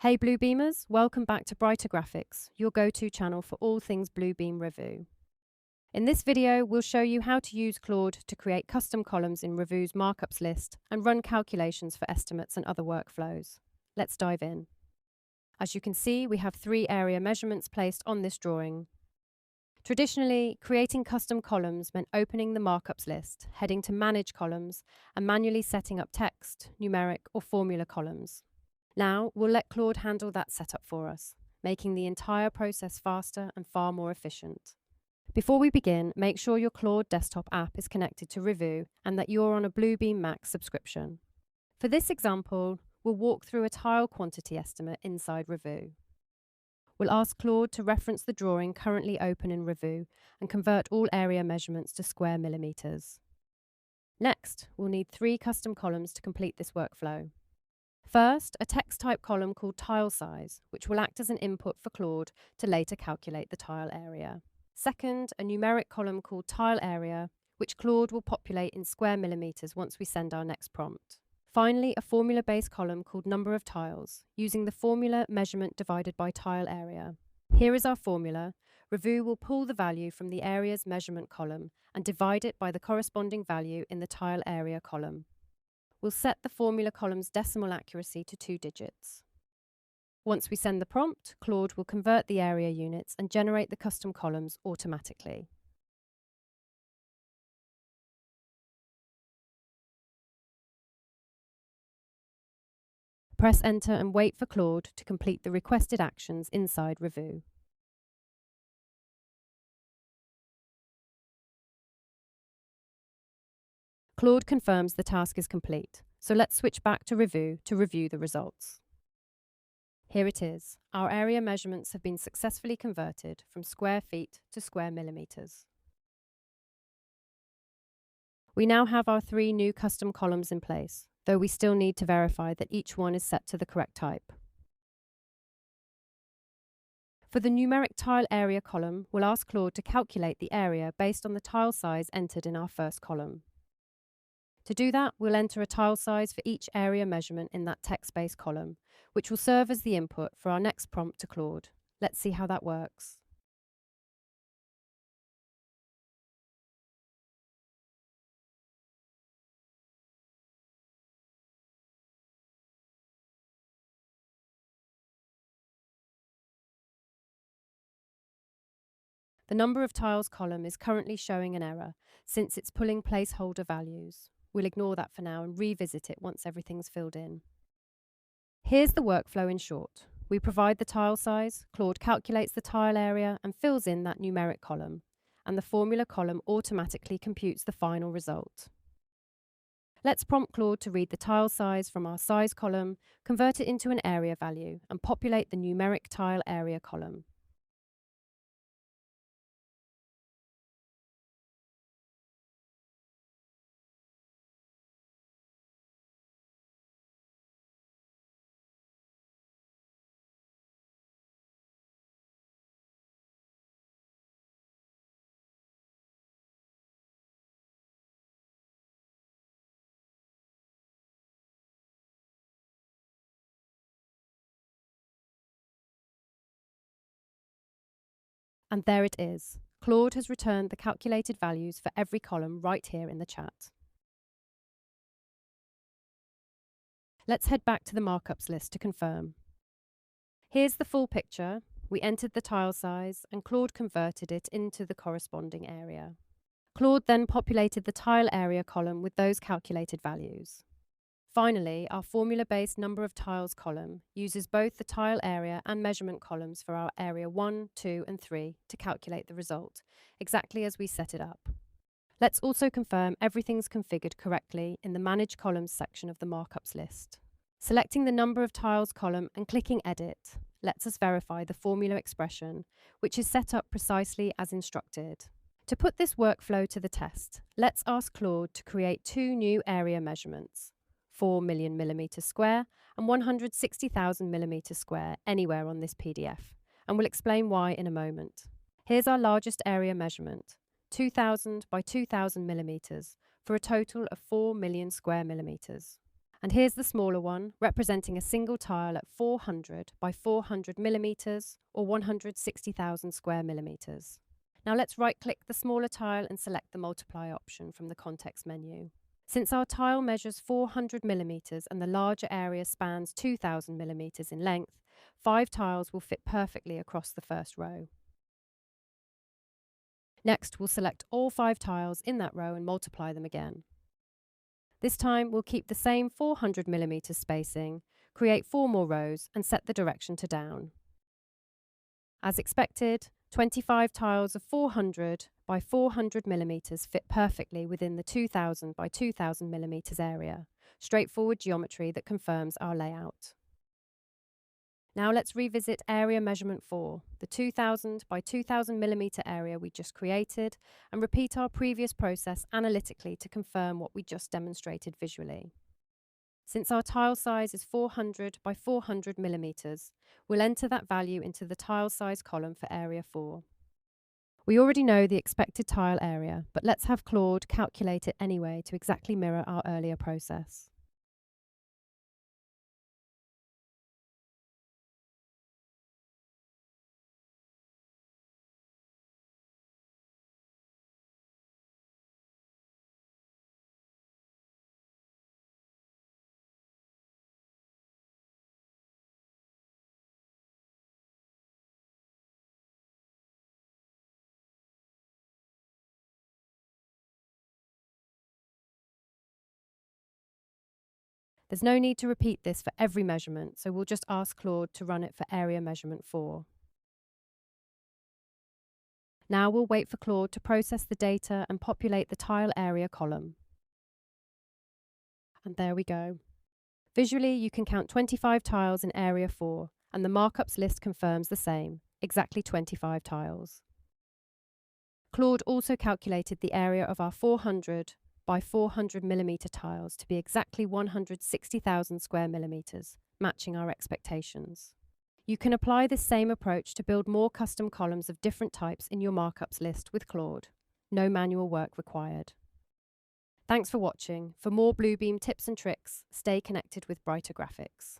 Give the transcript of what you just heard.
Hey Bluebeamers, welcome back to Brighter Graphics, your go-to channel for all things Bluebeam Revu. In this video, we'll show you how to use Claude to create custom columns in Revu's Markups List and run calculations for estimates and other workflows. Let's dive in. As you can see, we have 3 area measurements placed on this drawing. Traditionally, creating custom columns meant opening the Markups List, heading to Manage Columns, and manually setting up text, numeric, or formula columns. Now, we'll let Claude handle that setup for us, making the entire process faster and far more efficient. Before we begin, make sure your Claude desktop app is connected to Revu and that you're on a Bluebeam Max subscription. For this example, we'll walk through a tile quantity estimate inside Revu. We'll ask Claude to reference the drawing currently open in Revu and convert all area measurements to square millimeters. Next, we'll need 3 custom columns to complete this workflow. First, a text type column called tile size, which will act as an input for Claude to later calculate the tile area. Second, a numeric column called tile area, which Claude will populate in square millimeters once we send our next prompt. Finally, a formula-based column called number of tiles, using the formula measurement divided by tile area. Here is our formula. Revu will pull the value from the area's measurement column and divide it by the corresponding value in the tile area column. We'll set the formula column's decimal accuracy to 2 digits. Once we send the prompt, Claude will convert the area units and generate the custom columns automatically. Press Enter and wait for Claude to complete the requested actions inside Revu. Claude confirms the task is complete, so let's switch back to Revu to review the results. Here it is. Our area measurements have been successfully converted from square feet to square millimeters. We now have our 3 new custom columns in place, though we still need to verify that each one is set to the correct type. For the numeric tile area column, we'll ask Claude to calculate the area based on the tile size entered in our first column. To do that, we'll enter a tile size for each area measurement in that text-based column, which will serve as the input for our next prompt to Claude. Let's see how that works. The number of tiles column is currently showing an error, since it's pulling placeholder values. We'll ignore that for now and revisit it once everything's filled in. Here's the workflow in short. We provide the tile size, Claude calculates the tile area and fills in that numeric column, and the formula column automatically computes the final result. Let's prompt Claude to read the tile size from our size column, convert it into an area value, and populate the numeric tile area column. And there it is. Claude has returned the calculated values for every column right here in the chat. Let's head back to the markups list to confirm. Here's the full picture. We entered the tile size and Claude converted it into the corresponding area. Claude then populated the tile area column with those calculated values. Finally, our formula-based number of tiles column uses both the tile area and measurement columns for our area 1, 2, and 3 to calculate the result, exactly as we set it up. Let's also confirm everything's configured correctly in the Manage Columns section of the Markups list. Selecting the number of tiles column and clicking Edit lets us verify the formula expression, which is set up precisely as instructed. To put this workflow to the test, let's ask Claude to create 2 new area measurements. 4 million millimeters square and 160,000 millimeters square anywhere on this PDF, and we'll explain why in a moment. Here's our largest area measurement, 2,000 by 2,000 millimeters, for a total of 4 million square millimeters. And here's the smaller one, representing a single tile at 400 by 400 millimeters or 160,000 square millimeters. Now let's right-click the smaller tile and select the multiply option from the context menu. Since our tile measures 400 millimeters and the larger area spans 2,000 millimeters in length, 5 tiles will fit perfectly across the first row. Next, we'll select all 5 tiles in that row and multiply them again. This time, we'll keep the same 400 millimeter spacing, create 4 more rows, and set the direction to down. As expected, 25 tiles of 400 by 400 millimeters fit perfectly within the 2000 by 2000 millimeters area. Straightforward geometry that confirms our layout. Now let's revisit area measurement 4, the 2000 by 2000 millimeter area we just created, and repeat our previous process analytically to confirm what we just demonstrated visually. Since our tile size is 400 by 400 millimeters, we'll enter that value into the tile size column for area 4. We already know the expected tile area, but let's have Claude calculate it anyway to exactly mirror our earlier process. There's no need to repeat this for every measurement, so we'll just ask Claude to run it for area measurement 4. Now we'll wait for Claude to process the data and populate the tile area column. And there we go. Visually, you can count 25 tiles in area 4, and the markups list confirms the same, exactly 25 tiles. Claude also calculated the area of our 400 by 400 millimeter tiles to be exactly 160,000 square millimeters, matching our expectations. You can apply this same approach to build more custom columns of different types in your markups list with Claude. No manual work required. Thanks for watching. For more Bluebeam tips and tricks, stay connected with Brighter Graphics.